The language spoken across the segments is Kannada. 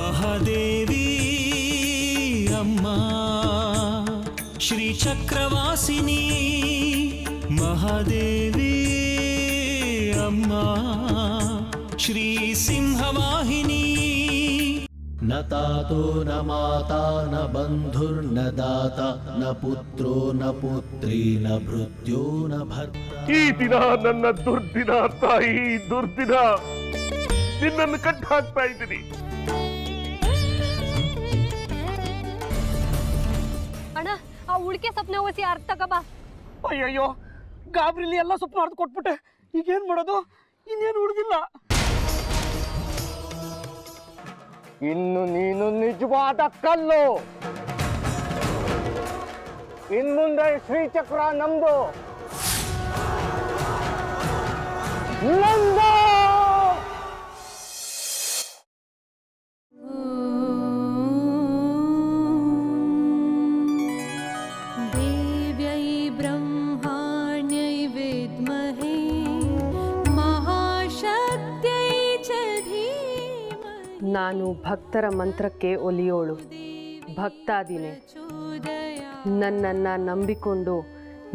ಮಹಾದೇವಿ ಅಮ್ಮ ಶ್ರೀ ಚಕ್ರವಾಸಿನಿ ಮಹಾದೇವಿ ಅಮ್ಮ ಶ್ರೀ ಸಿಂಹವಾಹಿನಿ न तातो न माता न बंधुर्न दाता न पुत्रो न पुत्री न भृत्यो न भर्ता ಈ ದಿನ ನನ್ನ ದುರ್ದಿನ ತಾಯಿ ದುರ್ದಿನ ನಿನ್ನನ್ನು ಕಟ್ಟ ಹಾಕ್ತಾ ಇದ್ದೀನಿ. ಅಣ್ಣ ಆ ಉಳಿಕೆ ಸಪ್ನ ಓಸಿ ಅರ್ಥ ತಗಬಾ. ಅಯ್ಯಯ್ಯೋ ಗಾಬ್ರಿಲಿ ಎಲ್ಲ ಸೊಪ್ಪು ಅರ್ಧ ಕೊಟ್ಬಿಟ್ಟೆ, ಈಗೇನ್ ಮಾಡೋದು? ಇನ್ನೇನು ಉಳಿದಿಲ್ಲ. ಇನ್ನು ನೀನು ನಿಜವಾದ ಕಲ್ಲು. ಇನ್ಮುಂದೆ ಶ್ರೀಚಕ್ರ ನಮ್ದು, ನಂದು. ದೇವ್ಯೈ ಬ್ರಹ್ಮಾಣ್ಯೈ ವಿದ್ಮಹೇ ಮಹಾಶಕ್ತ್ಯೈ ಚ ಧೀಮಹಿ. ನಾನು ಭಕ್ತರ ಮಂತ್ರಕ್ಕೆ ಒಲಿಯೋಳು ಭಕ್ತಾದಿನೇ. ನನ್ನನ್ನು ನಂಬಿಕೊಂಡು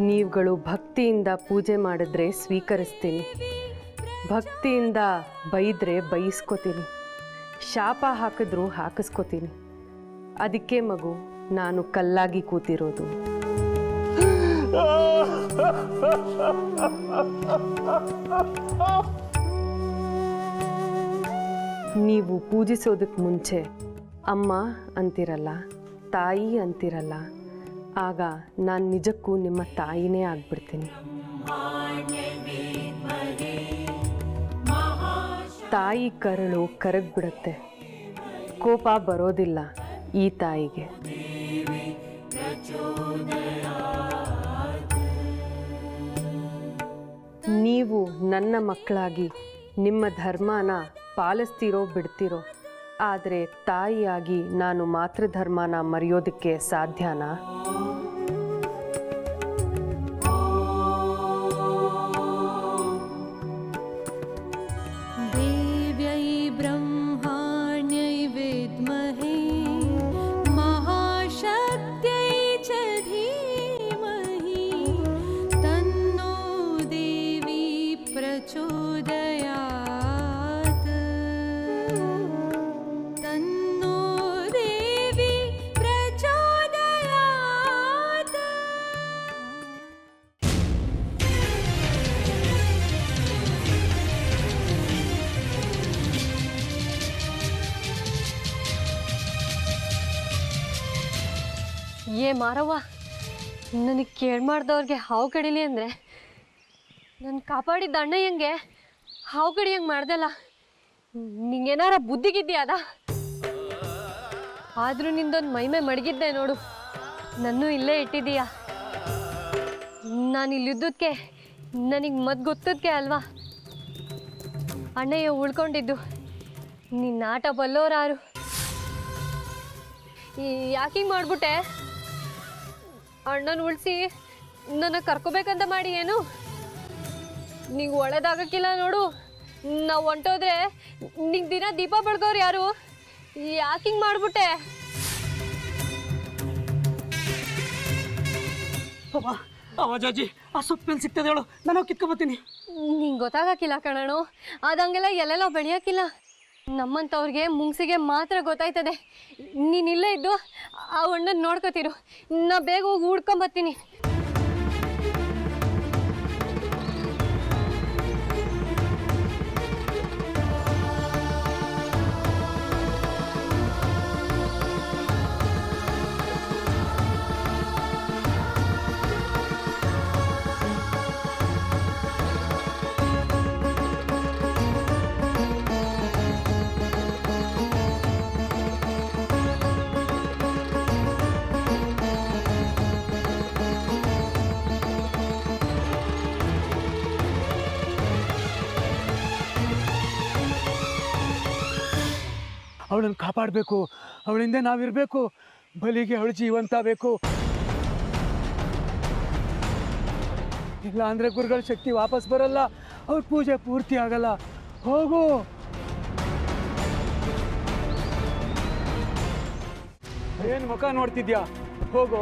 ನೀವುಗಳು ಭಕ್ತಿಯಿಂದ ಪೂಜೆ ಮಾಡಿದ್ರೆ ಸ್ವೀಕರಿಸ್ತೀನಿ, ಭಕ್ತಿಯಿಂದ ಬೈದ್ರೆ ಬೈಸ್ಕೋತೀನಿ, ಶಾಪ ಹಾಕಿದ್ರೂ ಹಾಕಿಸ್ಕೋತೀನಿ. ಅದಕ್ಕೆ ಮಗು ನಾನು ಕಲ್ಲಾಗಿ ಕೂತಿರೋದು. ನೀವು ಪೂಜಿಸೋದಕ್ಕೆ ಮುಂಚೆ ಅಮ್ಮ ಅಂತಿರಲ್ಲ, ತಾಯಿ ಅಂತಿರಲ್ಲ, ಆಗ ನಾನು ನಿಜಕ್ಕೂ ನಿಮ್ಮ ತಾಯಿನೇ ಆಗ್ಬಿಡ್ತೀನಿ. ತಾಯಿ ಕರಳು ಕರಗ್ಬಿಡುತ್ತೆ, ಕೋಪ ಬರೋದಿಲ್ಲ ಈ ತಾಯಿಗೆ. ನೀವು ನನ್ನ ಮಕ್ಕಳಾಗಿ ನಿಮ್ಮ ಧರ್ಮನ ಪಾಲಿಸ್ತೀರೋ ಬಿಡ್ತೀರೋ, ಆದರೆ ತಾಯಿಯಾಗಿ ನಾನು ಮಾತೃಧರ್ಮನ ಮರೆಯೋದಕ್ಕೆ ಸಾಧ್ಯನಾ? ದೇವ್ಯೈ ಬ್ರಹ್ಮಾಣ್ಯೈ ವಿದ್ಮಹೇ ಮಹಾಶಕ್ತ್ಯೈ ಚ ಧೀಮಹಿ ತನ್ನೋ ದೇವಿ ಪ್ರಚೋದಯಾತ್. ತನ್ನೋ ದೇವಿ ಪ್ರಚೋದಯಾತ್. ಏ ಮಾರವ್ವ, ನನಗೆ ಕೇಳಿ ಮಾಡ್ದವ್ರಿಗೆ ಹಾವು ಕಡಿಲಿ ಅಂದರೆ ನನ್ನ ಕಾಪಾಡಿದ್ದ ಅಣ್ಣಯ್ಯಂಗೆ ಹಾವು ಕಡಿಯಂಗೆ ಮಾಡ್ದಲ್ಲ. ನಿಂಗೇನಾರ ಬುದ್ಧಿಗಿದ್ಯಾ? ಆದರೂ ನಿಂದೊಂದು ಮೈಮೆ ಮಡಗಿದ್ದೆ ನೋಡು, ನನ್ನೂ ಇಲ್ಲೇ ಇಟ್ಟಿದ್ದೀಯಾ. ನಾನು ಇಲ್ಲಿದ್ದಕ್ಕೆ ನನಗೆ ಮದ್ದು ಗೊತ್ತದಕ್ಕೆ ಅಲ್ವಾ ಅಣ್ಣಯ್ಯ ಉಳ್ಕೊಂಡಿದ್ದು. ನಿನ್ನ ಆಟ ಬಲ್ಲೋರಾರು. ಯಾಕಿಂಗೆ ಮಾಡ್ಬಿಟ್ಟೆ? ಅಣ್ಣನ ಉಳಿಸಿ ನನ್ನ ಕರ್ಕೋಬೇಕಂತ ಮಾಡಿ ಏನು? ನೀವು ಒಳ್ಳೇದಾಗಕ್ಕಿಲ್ಲ ನೋಡು. ನಾವು ಹೊಂಟೋದ್ರೆ ನಿಂಗೆ ದಿನ ದೀಪ ಬೆಳಗೋರು ಯಾರು? ಯಾಕಿಂಗೆ ಮಾಡ್ಬಿಟ್ಟೆ? ಅವಾಜಾಜಿ ಆ ಸೊಪ್ಪೆಲ್ಲಿ ಸಿಗ್ತದೆ ಹೇಳು, ನಾನು ಕಿತ್ಕೊಂಬತ್ತೀನಿ. ನಿಂಗೆ ಗೊತ್ತಾಗಕ್ಕಿಲ್ಲ ಕಣೋ, ಅದಂಗೆಲ್ಲ ಎಲ್ಲೆಲ್ಲೋ ಬೆಳೆಯೋಕ್ಕಿಲ್ಲ. ನಮ್ಮಂಥವ್ರಿಗೆ ಮುಂಗ್ಸಿಗೆ ಮಾತ್ರ ಗೊತ್ತಾಯ್ತದೆ. ನೀನು ಇಲ್ಲೇ ಇದ್ದು ಆ ಹಣ್ಣನ್ನು ನೋಡ್ಕೋತಿರು, ನಾ ಬೇಗ ಹೋಗಿ ಹುಡ್ಕೊಂಬತ್ತೀನಿ. ಅವಳನ್ನು ಕಾಪಾಡಬೇಕು, ಅವಳಿಂದ ನಾವಿರಬೇಕು, ಬಲಿಗೆ ಅವಳು ಜೀವಂತ ಬೇಕು. ಇಲ್ಲ ಅಂದರೆ ಗುರುಗಳ ಶಕ್ತಿ ವಾಪಸ್ ಬರಲ್ಲ, ಅವ್ರ ಪೂಜೆ ಪೂರ್ತಿ ಆಗಲ್ಲ. ಹೋಗು. ಏನು ಮುಖ ನೋಡ್ತಿದ್ಯಾ? ಹೋಗು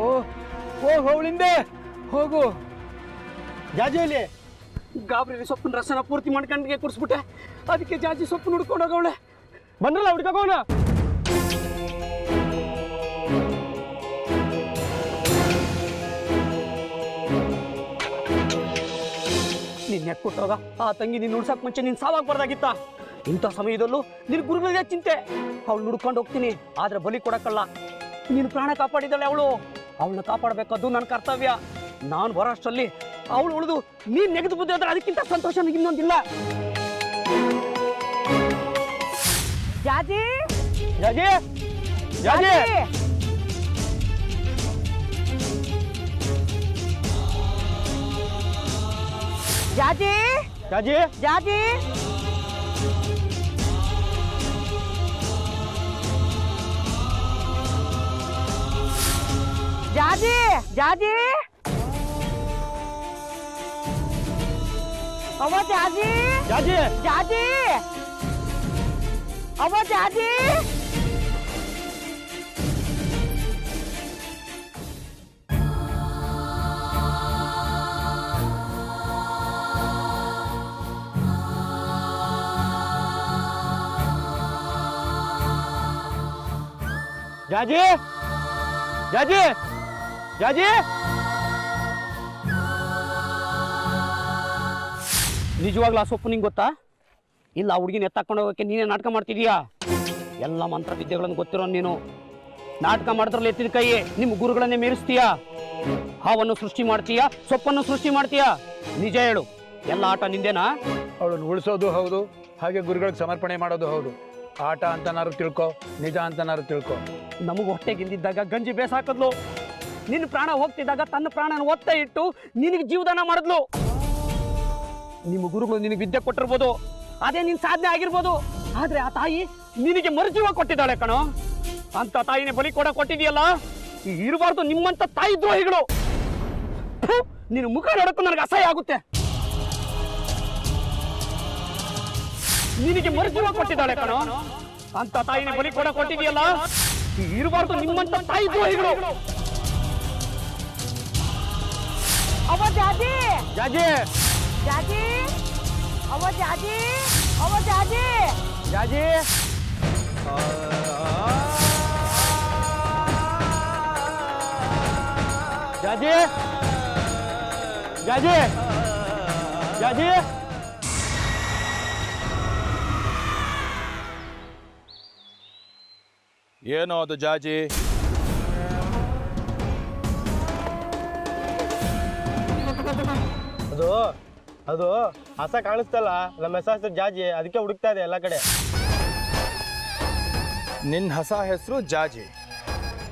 ಹೋಗು, ಅವಳಿಂದೆ ಹೋಗು. ಜಾಜಿಯಲ್ಲಿ ಗಾಬರಿ ಸೊಪ್ಪಿನ ರಸನ ಪೂರ್ತಿ ಮಾಡ್ಕೊಂಡಿಗೆ ಕುಡಿಸ್ಬಿಟ್ಟೆ. ಅದಕ್ಕೆ ಜಾಜಿ ಸೊಪ್ಪು ಹುಡ್ಕೊಂಡು ಹೋಗವಳೆ. ಬಂದ್ರಲ್ಲ ಹುಡ್ಕೋಣ. ನಿನ್ನೆ ಕೊಟ್ಟೋಗ ಆ ತಂಗಿ ನೀನು ಉಳ್ಸಕ್ ಮುಂಚೆ ನೀನು ಸಾವಾಗಬಾರ್ದಾಗಿತ್ತ. ಇಂಥ ಸಮಯದಲ್ಲೂ ನಿನ್ ಗುರುಗಳಿಗೆ ಚಿಂತೆ. ಅವಳು ಹುಡ್ಕೊಂಡು ಹೋಗ್ತೀನಿ, ಆದ್ರೆ ಬಲಿ ಕೊಡಕ್ಕಲ್ಲ. ನೀನು ಪ್ರಾಣ ಕಾಪಾಡಿದಾಳೆ ಅವಳು. ಅವಳನ್ನ ಕಾಪಾಡಬೇಕದು ನನ್ನ ಕರ್ತವ್ಯ. ನಾನು ಬರೋಷ್ಟರಲ್ಲಿ ಅವಳು ಉಳಿದು ನೀನ್ ನೆಗೆದು ಬುದ್ಧಿ ಆದ್ರೆ ಅದಕ್ಕಿಂತ ಸಂತೋಷ ಇನ್ನೊಂದಿಲ್ಲ. ಜಾಜಿ ಜಾಜಿ ಜಾಜಿ ಜಾಜಿ ಜಾಜಿ ಜಾಜಿ ಜಾಜಿ ಜಾಜಿ ಅವ್ವ ಜಾಜಿ ಜಾಜಿ ಜಾಜಿ ಅವ್ವ ಜಾಜಿ ಜಾಜಿ ಜಾಜಿ ಜಾಜಿ ನಿಜವಾಗ್ಲೂ ಆ ಸೊಪ್ಪು ನಿಂಗೆ ಗೊತ್ತಾ? ಇಲ್ಲ ಆ ಹುಡುಗಿನ ಎತ್ತಾಕೊಂಡು ಹೋಗೋಕೆ ನೀನೇ ನಾಟಕ ಮಾಡ್ತಿದೀಯಾ? ಎಲ್ಲ ಮಂತ್ರ ವಿದ್ಯೆಗಳನ್ನು ಗೊತ್ತಿರೋ ನೀನು ನಾಟಕ ಮಾಡಿದ್ರಲ್ಲಿ ಎತ್ತಿದ ಕೈ ನಿಮ್ಮ ಗುರುಗಳನ್ನೇ ಮೀರಿಸ್ತೀಯಾ? ಹಾವನ್ನು ಸೃಷ್ಟಿ ಮಾಡ್ತೀಯಾ, ಸೊಪ್ಪನ್ನು ಸೃಷ್ಟಿ ಮಾಡ್ತೀಯಾ? ನಿಜ ಹೇಳು, ಎಲ್ಲ ಆಟ ನಿಂದೇನಾ? ಅವಳನ್ನು ಉಳಿಸೋದು ಹೌದು, ಹಾಗೆ ಗುರುಗಳಿಗೆ ಸಮರ್ಪಣೆ ಮಾಡೋದು ಹೌದು. ಆಟ ಅಂತನಾರು ತಿಳ್ಕೊ, ನಿಜ ಅಂತನಾರು ತಿಳ್ಕೊ. ನಮಗೆ ಹೊಟ್ಟೆಗಿಲ್ದಿದ್ದಾಗ ಗಂಜಿ ಬೇಸಾಕದ್ಲು. ನಿನ್ನ ಪ್ರಾಣ ಹೋಗ್ತಿದ್ದಾಗ ತನ್ನ ಪ್ರಾಣನ ಒತ್ತೆ ಇಟ್ಟು ನಿನಗೆ ಜೀವದಾನ ಮಾಡಿದ್ಲು. ನಿಮ್ಮ ಗುರುಗಳು ನಿನಗೆ ವಿದ್ಯೆ ಕೊಟ್ಟಿರ್ಬೋದು, ಅದೇ ನಿನ್ ಸಾಧನೆ ಆಗಿರ್ಬೋದು. ಆದ್ರೆ ಆ ತಾಯಿ ನಿನಗೆ ಮರುಜೀವ ಕೊಟ್ಟಿದ್ದಾಳೆ ಕಣೋ. ಅಂತ ತಾಯಿನೇ ಬಲಿ ಕೂಡ ಕೊಟ್ಟಿದೆಯಲ್ಲ, ಇರಬಾರ್ದು ನಿಮ್ಮಂತ ತಾಯಿ ದ್ರೋಹಿಗಳು. ನಿನ್ನ ಮುಖ ನೋಡಕ್ಕೂ ನನಗೆ ಅಸಹ್ಯ ಆಗುತ್ತೆ. ನಿನಗೆ ಮರುಜೀವ ಕೊಟ್ಟಿದ್ದಾಳೆ ಕಣೋ. ಅಂತ ತಾಯಿನೇ ಬಲಿ ಕೂಡ ಕೊಟ್ಟಿದೆಯಲ್ಲ, ಇರಬಾರ್ದು ನಿಮ್ಮಂತ ತಾಯಿ ದ್ರೋಹಿಗಳು. ಅವ್ವ ಜಾಜಿ ಜಾಜಿ ಜಾಜಿ ಅವ್ವ ಜಾಜಿ ಅವ್ವ ಜಾಜಿ ಜಾಜಿ ಜಾಜಿ ಜಾಜಿ ಜಾಜಿ ಏನೋ ಅದು ಜಾಜಿ? ಅದು ಹಸ ಕಾಣಿಸ್ತಲ್ಲ, ನಮ್ಮ ಹೆಸರು ಜಾಜಿ, ಅದಕ್ಕೆ ಹುಡುಕ್ತಾ ಇದೆ ಎಲ್ಲ ಕಡೆ. ನಿನ್ನ ಹೊಸ ಹೆಸರು ಜಾಜಿ,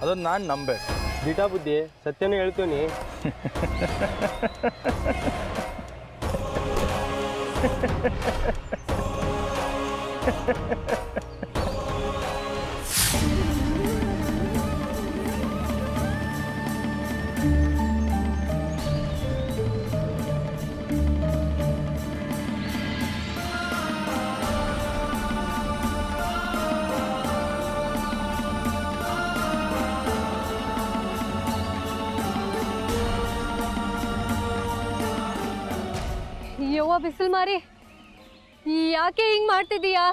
ಅದನ್ನು ನಾನು ನಂಬೇಕು. ದಿಟಾ ಬುದ್ಧಿ, ಸತ್ಯನೂ ಹೇಳ್ತೀನಿ. ಯವ್ವ ಬಿಸಿಲು ಮಾರಿ, ಯಾಕೆ ಹಿಂಗ್ ಮಾಡ್ತಿದೀಯಾ?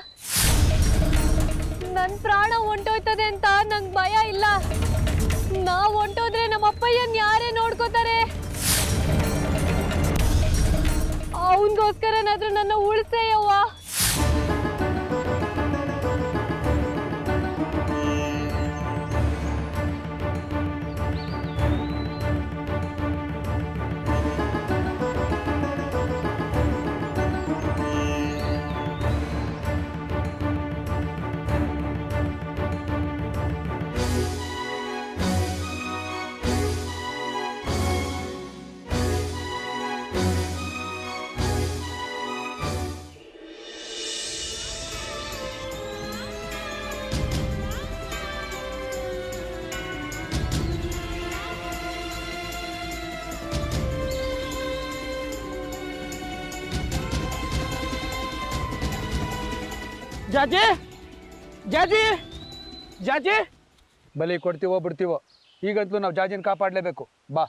ನನ್ನ ಪ್ರಾಣ ಹೊಂಟೋಯ್ತದೆ ಅಂತ ನಂಗೆ ಭಯ ಇಲ್ಲ. ನಾವು ಹೊಂಟೋದ್ರೆ ನಮ್ಮ ಅಪ್ಪಯ್ಯನ್ ಯಾರೇ ನೋಡ್ಕೋತಾರೆ? ಅವನಿಗೋಸ್ಕರನಾದ್ರೂ ನನ್ನ ಉಳಿಸೇ ಯವ್ವ. ಜಾಜಿ ಜಾಜಿ ಜಾಜಿ ಬಲಿ ಕೊಡ್ತೀವೋ ಬಿಡ್ತೀವೋ, ಈಗಂತೂ ನಾವು ಜಾಜಿನ ಕಾಪಾಡಲೇಬೇಕು. ಬಾ.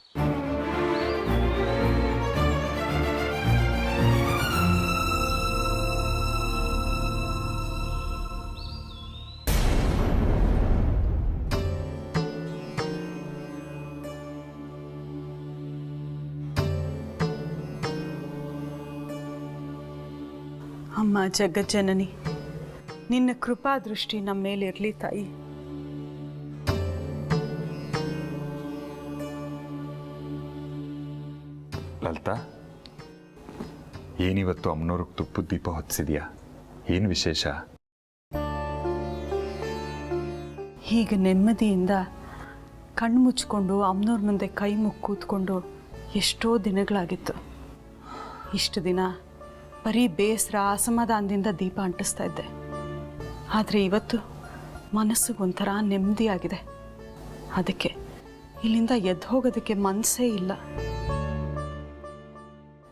ಅಮ್ಮ ಜಗಜ್ಜನನಿ, ನಿನ್ನ ಕೃಪಾ ದೃಷ್ಟಿ ನಮ್ಮ ಮೇಲಿರಲಿ ತಾಯಿ. ಲಲಿತಾ, ಏನಿವತ್ತು ಅಮ್ಮನವ್ರಿಗೆ ತುಪ್ಪದ ದೀಪ ಹೊತ್ತಿಸಿದ್ಯಾ? ಏನು ವಿಶೇಷ? ಹೀಗೆ ನೆಮ್ಮದಿಯಿಂದ ಕಣ್ಣು ಮುಚ್ಕೊಂಡು ಅಮ್ಮನವ್ರ ಮುಂದೆ ಕೈ ಮುಗಿ ಕೂತ್ಕೊಂಡು ಎಷ್ಟೋ ದಿನಗಳಾಗಿತ್ತು. ಇಷ್ಟು ದಿನ ಬರೀ ಬೇಸರ ಅಸಮಾಧಾನದಿಂದ ದೀಪ ಅಂಟಿಸ್ತಾ ಇದ್ದೆ. ಆದರೆ ಇವತ್ತು ಮನಸ್ಸಿಗೆ ಒಂಥರ ನೆಮ್ಮದಿಯಾಗಿದೆ. ಅದಕ್ಕೆ ಇಲ್ಲಿಂದ ಎದ್ದು ಹೋಗೋದಕ್ಕೆ ಮನಸ್ಸೇ ಇಲ್ಲ.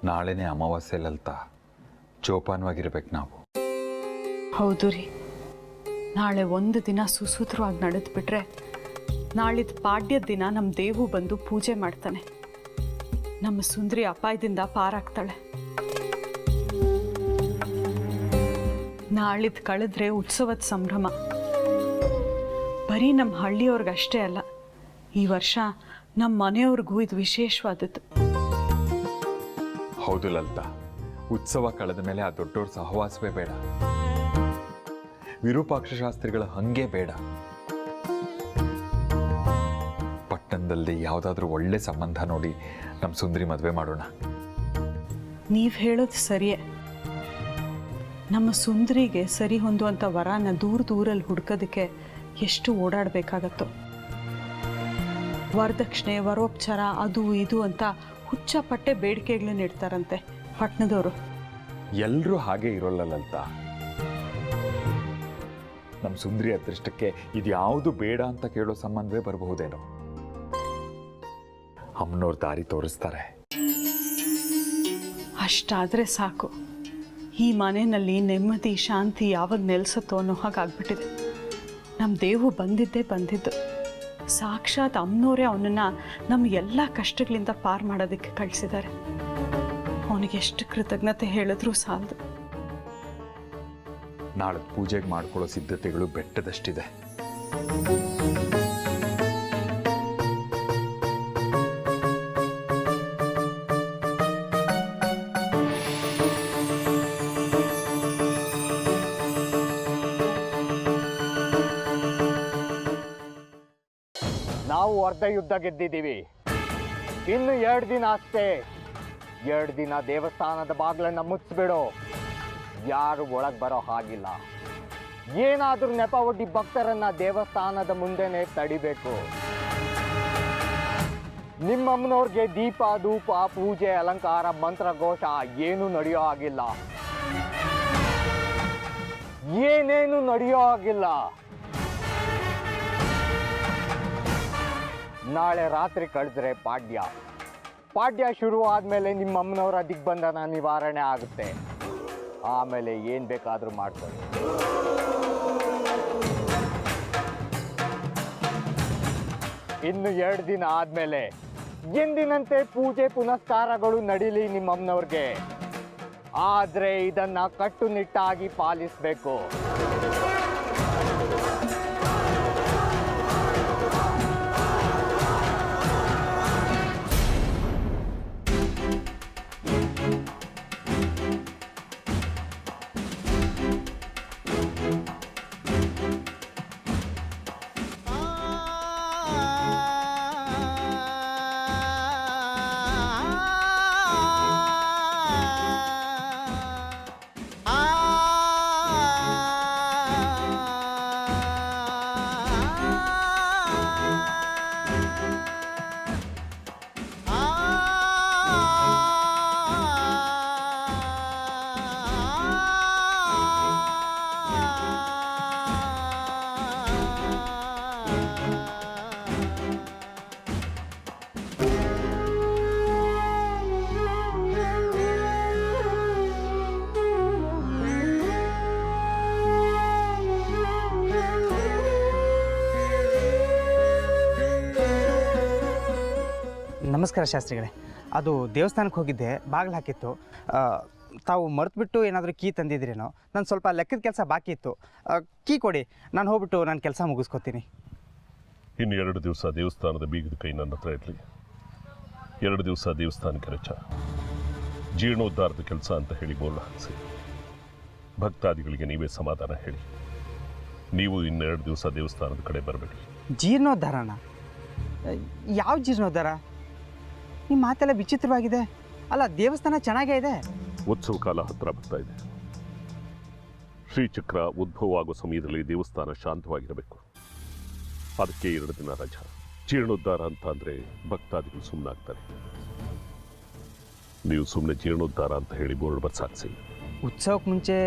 ನಾಳೆನೇ ಅಮಾವಾಸ್ಯೆ ಲಲಿತಾ, ಜೋಪಾನವಾಗಿರ್ಬೇಕು ನಾವು. ಹೌದು ರೀ, ನಾಳೆ ಒಂದು ದಿನ ಸುಸೂತ್ರವಾಗಿ ನಡೆದ್ಬಿಟ್ರೆ ನಾಳಿದ್ದು ಪಾಡ್ಯದ ದಿನ ನಮ್ಮ ದೇವು ಬಂದು ಪೂಜೆ ಮಾಡ್ತಾನೆ. ನಮ್ಮ ಸುಂದರಿ ಅಪಾಯದಿಂದ ಪಾರಾಗ್ತಾಳೆ. ನಾಳಿದ್ದು ಕಳೆದ್ರೆ ಉತ್ಸವದ ಸಂಭ್ರಮ. ಬರೀ ನಮ್ಮ ಹಳ್ಳಿಯವ್ರಿಗಷ್ಟೇ ಅಲ್ಲ, ಈ ವರ್ಷ ನಮ್ಮ ಮನೆಯವ್ರಿಗೂ ಇದು ವಿಶೇಷವಾದದ್ದು. ಹೌದು ಲಲಿತಾ, ಉತ್ಸವ ಕಳೆದ ಮೇಲೆ ಆ ದೊಡ್ಡವ್ರ ಸಹವಾಸವೇ ಬೇಡ, ವಿರೂಪಾಕ್ಷ ಶಾಸ್ತ್ರಿಗಳ ಹಂಗೆ ಬೇಡ. ಪಟ್ಟಣದಲ್ಲಿ ಯಾವುದಾದ್ರೂ ಒಳ್ಳೆ ಸಂಬಂಧ ನೋಡಿ ನಮ್ಮ ಸುಂದರಿ ಮದುವೆ ಮಾಡೋಣ. ನೀವು ಹೇಳೋದು ಸರಿಯೇ. ನಮ್ಮ ಸುಂದರಿಗೆ ಸರಿ ಹೊಂದುವಂಥ ವರನ ದೂರಲ್ಲಿ ಹುಡ್ಕೋದಕ್ಕೆ ಎಷ್ಟು ಓಡಾಡಬೇಕಾಗತ್ತೋ. ವರದಕ್ಷಿಣೆ, ವರೋಪಚಾರ, ಅದು ಇದು ಅಂತ ಹುಚ್ಚಪಟ್ಟೆ ಬೇಡಿಕೆಗಳನ್ನ ಇಡ್ತಾರಂತೆ ಪಟ್ಟಣದವರು. ಎಲ್ಲರೂ ಹಾಗೆ ಇರೋಲ್ಲ ಲಲಿತಾ. ನಮ್ಮ ಸುಂದರಿ ಅದೃಷ್ಟಕ್ಕೆ ಇದ್ಯಾವುದು ಬೇಡ ಅಂತ ಕೇಳೋ ಸಂಬಂಧವೇ ಬರಬಹುದೇನೋ. ಅಮ್ಮನವ್ರ ದಾರಿ ತೋರಿಸ್ತಾರೆ. ಅಷ್ಟಾದರೆ ಸಾಕು. ಈ ಮನೆಯಲ್ಲಿ ನೆಮ್ಮದಿ ಶಾಂತಿ ಯಾವಾಗ ನೆಲೆಸುತ್ತೋ ಅನ್ನೋ ಹಾಗಾಗ್ಬಿಟ್ಟಿದೆ. ನಮ್ಮ ದೇವು ಬಂದಿದ್ದು ಸಾಕ್ಷಾತ್ ಅಮ್ಮನವರೇ ಅವನನ್ನು ನಮ್ಮ ಎಲ್ಲ ಕಷ್ಟಗಳಿಂದ ಪಾರು ಮಾಡೋದಕ್ಕೆ ಕಳಿಸಿದ್ದಾರೆ. ಅವನಿಗೆ ಎಷ್ಟು ಕೃತಜ್ಞತೆ ಹೇಳಿದ್ರೂ ಸಾಲದು. ನಾಳೆ ಪೂಜೆಗೆ ಮಾಡ್ಕೊಳ್ಳೋ ಸಿದ್ಧತೆಗಳು ಬೆಟ್ಟದಷ್ಟಿದೆ. ನಾವು ಅರ್ಧ ಯುದ್ಧ ಗೆದ್ದಿದ್ದೀವಿ. ಇನ್ನು 2 ದಿನ ಅಷ್ಟೇ. 2 ದಿನ ದೇವಸ್ಥಾನದ ಬಾಗಿಲನ್ನು ಮುಚ್ಚಿಬಿಡು. ಯಾರು ಒಳಗೆ ಬರೋ ಹಾಗಿಲ್ಲ. ಏನಾದರೂ ನೆಪ ಒಡ್ಡಿ ಭಕ್ತರನ್ನ ದೇವಸ್ಥಾನದ ಮುಂದೆನೆ ತಡಿಬೇಕು. ನಿಮ್ಮಮ್ಮನವ್ರಿಗೆ ದೀಪ, ಧೂಪ, ಪೂಜೆ, ಅಲಂಕಾರ, ಮಂತ್ರಘೋಷ ಏನೂ ನಡೆಯೋ ಹಾಗಿಲ್ಲ. ಏನೇನು ನಡೆಯೋ ಹಾಗಿಲ್ಲ. ನಾಳೆ ರಾತ್ರಿ ಕಳೆದ್ರೆ ಪಾಡ್ಯ ಶುರು ಆದಮೇಲೆ ನಿಮ್ಮಮ್ಮನವರ ದಿಗ್ಬಂಧನ ನಿವಾರಣೆ ಆಗುತ್ತೆ. ಆಮೇಲೆ ಏನು ಬೇಕಾದರೂ ಮಾಡ್ಕೊಳ್ಳಿ. ಇನ್ನು 2 ದಿನ ಆದಮೇಲೆ ಎಂದಿನಂತೆ ಪೂಜೆ ಪುನಸ್ಕಾರಗಳು ನಡೀಲಿ ನಿಮ್ಮಮ್ಮನವ್ರಿಗೆ. ಆದರೆ ಇದನ್ನು ಕಟ್ಟುನಿಟ್ಟಾಗಿ ಪಾಲಿಸಬೇಕು. ನಮಸ್ಕಾರ ಶಾಸ್ತ್ರಿಗಳೇ. ಅದು ದೇವಸ್ಥಾನಕ್ಕೆ ಹೋಗಿದ್ದೆ, ಬಾಗಿಲು ಹಾಕಿತ್ತು. ತಾವು ಮರೆತುಬಿಟ್ಟು ಏನಾದರೂ ಕೀ ತಂದಿದ್ದೀರೇನೋ. ನಾನು ಸ್ವಲ್ಪ ಲೆಕ್ಕದ ಕೆಲಸ ಬಾಕಿ ಇತ್ತು. ಕೀ ಕೊಡಿ, ನಾನು ಹೋಗ್ಬಿಟ್ಟು ನಾನು ಕೆಲಸ ಮುಗಿಸ್ಕೊತೀನಿ. ಇನ್ನು 2 ದಿವಸ ದೇವಸ್ಥಾನದ ಬೀಗದ ಕೈ ನನ್ನ ಹತ್ರ ಇರಲಿ. 2 ದಿವಸ ದೇವಸ್ಥಾನಕ್ಕೆ ರಚ, ಜೀರ್ಣೋದ್ಧಾರದ ಕೆಲಸ ಅಂತ ಹೇಳಿ ಬೋರ್ಡ್ ಹಾಕಿಸಿ ಭಕ್ತಾದಿಗಳಿಗೆ ನೀವೇ ಸಮಾಧಾನ ಹೇಳಿ. ನೀವು ಇನ್ನು 2 ದಿವಸ ದೇವಸ್ಥಾನದ ಕಡೆ ಬರಬೇಡಿ. ಜೀರ್ಣೋದ್ಧಾರಣ? ಯಾವ ಜೀರ್ಣೋದ್ಧಾರ? ನಿಮ್ಮ ಮಾತೆಲ್ಲ ವಿಚಿತ್ರವಾಗಿದೆ. ಅಲ್ಲ, ದೇವಸ್ಥಾನ ಚೆನ್ನಾಗೇ ಇದೆ. ಉತ್ಸವ ಕಾಲ ಹತ್ರ ಬರ್ತಾ ಇದೆ. ಶ್ರೀಚಕ್ರ ಉದ್ಭವ ಆಗೋ ಸಮಯದಲ್ಲಿ ದೇವಸ್ಥಾನ ಶಾಂತವಾಗಿರಬೇಕು. ಅದಕ್ಕೆ 2 ದಿನ ರಜಾ. ಜೀರ್ಣೋದ್ಧಾರ ಅಂತ ಅಂದರೆ ಭಕ್ತಾದಿಗಳು ಸುಮ್ಮನಾಗ್ತಾರೆ. ನೀವು ಸುಮ್ಮನೆ ಜೀರ್ಣೋದ್ಧಾರ ಅಂತ ಹೇಳಿ ಬೋರ್ಡ್ ಬರ್ಸಾಕ್ಸಿ. ಉತ್ಸವಕ್ಕೆ ಮುಂಚೆ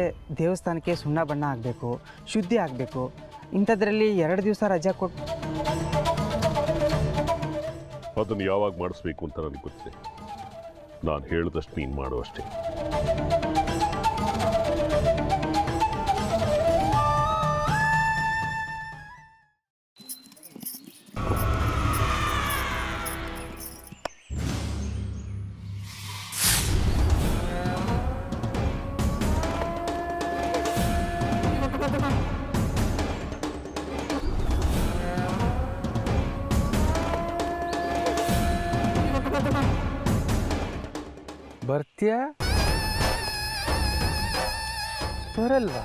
ದೇವಸ್ಥಾನಕ್ಕೆ ಸುಣ್ಣ ಬಣ್ಣ ಆಗಬೇಕು, ಶುದ್ಧಿ ಆಗಬೇಕು. ಇಂಥದ್ರಲ್ಲಿ 2 ದಿವಸ ರಜಾ ಕೊಟ್ಟು ಅದನ್ನು ಯಾವಾಗ ಮಾಡಿಸ್ಬೇಕು ಅಂತ ನನಗೆ ಗೊತ್ತಿದೆ. ನಾನು ಹೇಳಿದಷ್ಟು ನೀನು ಮಾಡು ಅಷ್ಟೇ. ಬರ್ತೀಯಾ ಬರಲ್ವಾ?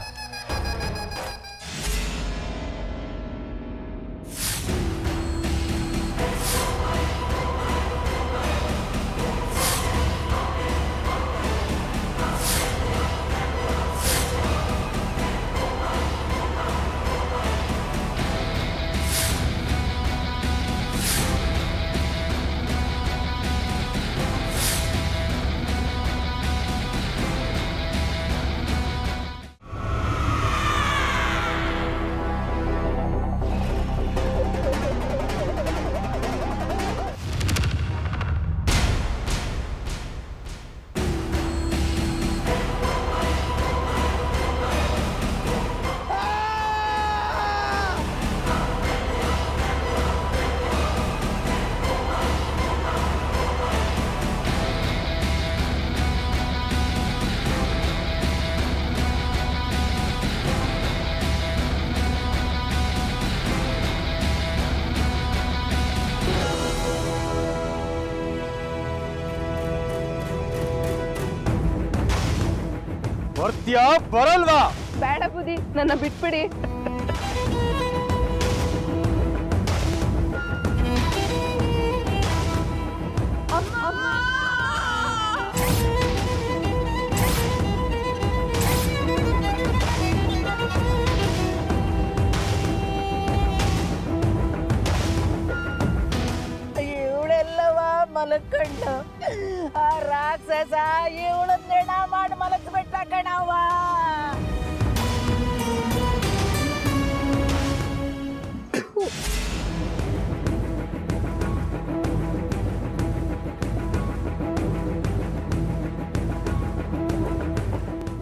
ಬರ್ತೀಯಾ ಬರಲ್ವಾ? ಬೇಡ ಬುದ್ಧಿ, ನನ್ನ ಬಿಟ್ಬಿಡಿ. ಇವಳೆಲ್ಲವ ಮಲಕೊಂಡು ಆ ರಾಕ್ಷಸ ಇವಳನ್ನೆಣ ಮಾಡಿ ಮಲಗ್ಬಿಟ್ಟ ಕಣವ್ವ.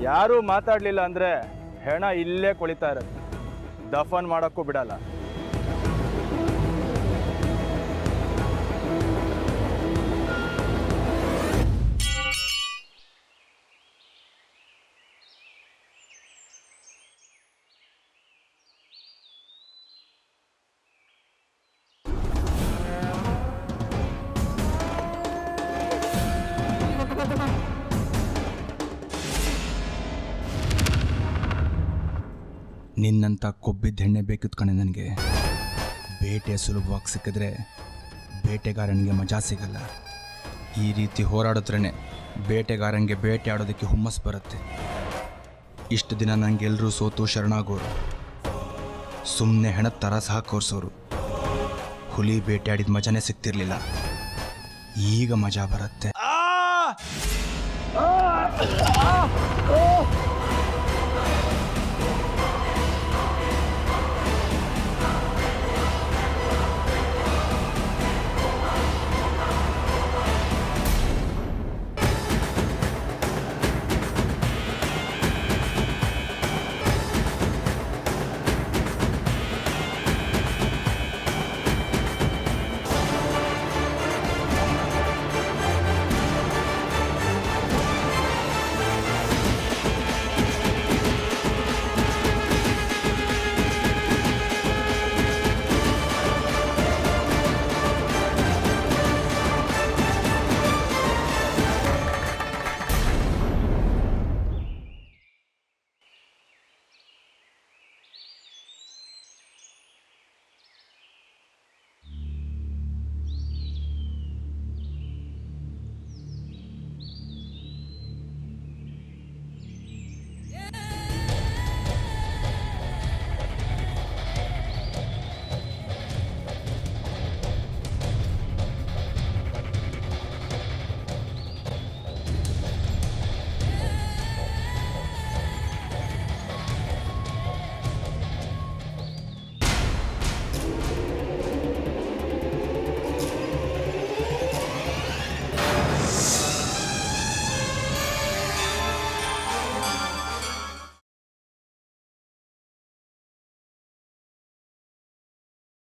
ಯಾರೂ ಮಾತಾಡಲಿಲ್ಲ ಅಂದರೆ ಹೆಣ ಇಲ್ಲೇ ಕೊಳಿತಾ ಇರುತ್ತೆ. ದಫನ್ ಮಾಡೋಕ್ಕೂ ಬಿಡಲ್ಲ. ನಿನ್ನಂಥ ಕೊಬ್ಬಿದ್ದ ಹೆಣ್ಣೆ ಬೇಕಿತ್ತು ಕಣೆ ನನಗೆ. ಬೇಟೆ ಸುಲಭವಾಗಿ ಸಿಕ್ಕಿದ್ರೆ ಬೇಟೆಗಾರನಿಗೆ ಮಜಾ ಸಿಗಲ್ಲ. ಈ ರೀತಿ ಹೋರಾಡಿದ್ರೇ ಬೇಟೆಗಾರನಿಗೆ ಬೇಟೆ ಆಡೋದಕ್ಕೆ ಹುಮ್ಮಸ್ ಬರುತ್ತೆ. ಇಷ್ಟು ದಿನ ನನಗೆಲ್ಲರೂ ಸೋತು ಶರಣಾಗೋರು, ಸುಮ್ಮನೆ ಹೆಣದ ಥರ ಸಹ ಕೋರ್ಸೋರು. ಹುಲಿ ಬೇಟೆ ಆಡಿದ ಮಜಾನೇ ಸಿಗ್ತಿರ್ಲಿಲ್ಲ. ಈಗ ಮಜಾ ಬರುತ್ತೆ.